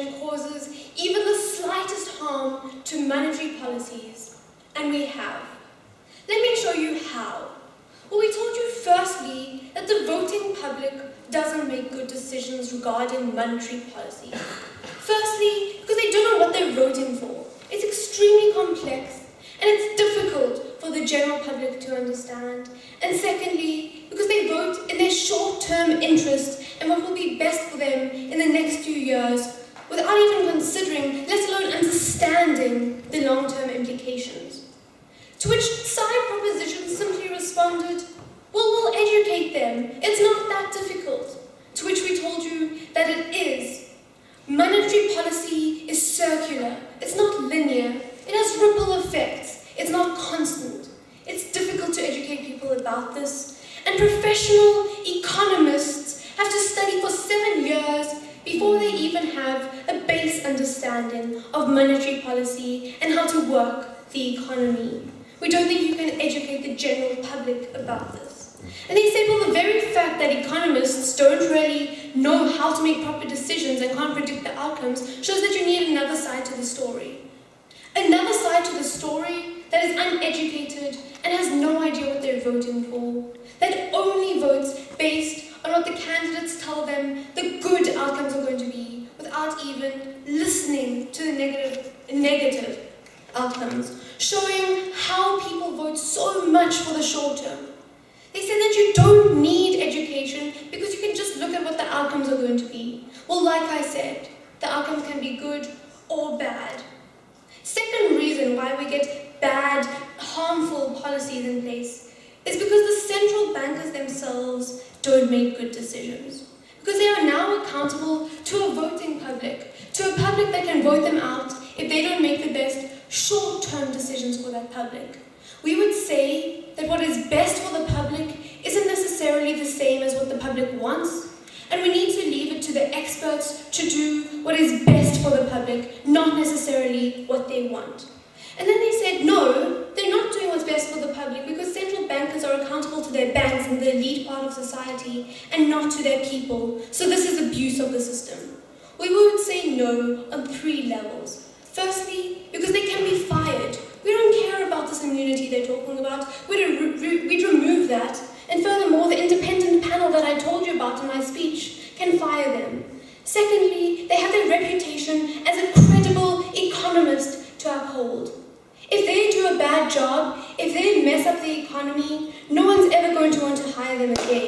inflation causes even the slightest harm to monetary policies, and we have. Let me show you how. Well, we told you firstly that the voting public doesn't make good decisions regarding monetary policy. Firstly, because they don't know what they're voting for. It's extremely complex and it's difficult for the general public to understand. And secondly, because they vote in their short-term interest and what will be best for them in the next few years without even considering, let alone understanding, the long-term implications. To which side propositions simply responded, well, we'll educate them. It's not that difficult. To which we told you that it is. Monetary policy is circular. It's not linear. It has ripple effects. It's not constant. It's difficult to educate people about this. And professional economists have to study for 7 years before they even have a base understanding of monetary policy and how to work the economy. We don't think you can educate the general public about this. And they said, well, the very fact that economists don't really know how to make proper decisions and can't predict the outcomes shows that you need another side to the story. Another side to the story that is uneducated and has no idea what they're voting for, that only votes based on what the candidates tell them the good outcomes are going to be, without even listening to the negative outcomes, showing how people vote so much for the short term. They said that you don't need education because you can just look at what the outcomes are going to be. Well, like I said, the outcomes can be good or bad. Second reason why we get bad, harmful policies in place is because the central bankers themselves don't make good decisions. Because they are now accountable to a voting public, to a public that can vote them out if they don't make the best short-term decisions for that public. We would say that what is best for the public isn't necessarily the same as what the public wants, and we need to leave it to the experts to do what is best for the public, not necessarily what they want. And then they said, no, they're not doing what's best for the public because central bankers are accountable to their banks and the elite part of society and not to their people. So this is abuse of the system. We would say no on 3 levels. Firstly, because they can be fired. We don't care about this immunity they're talking about. We'd remove that. And furthermore, the independent panel that I told you about in my speech can fire them. Secondly, they have their reputation as a credible economist to uphold. If they do a bad job, if they mess up the economy, no one's ever going to want to hire them again.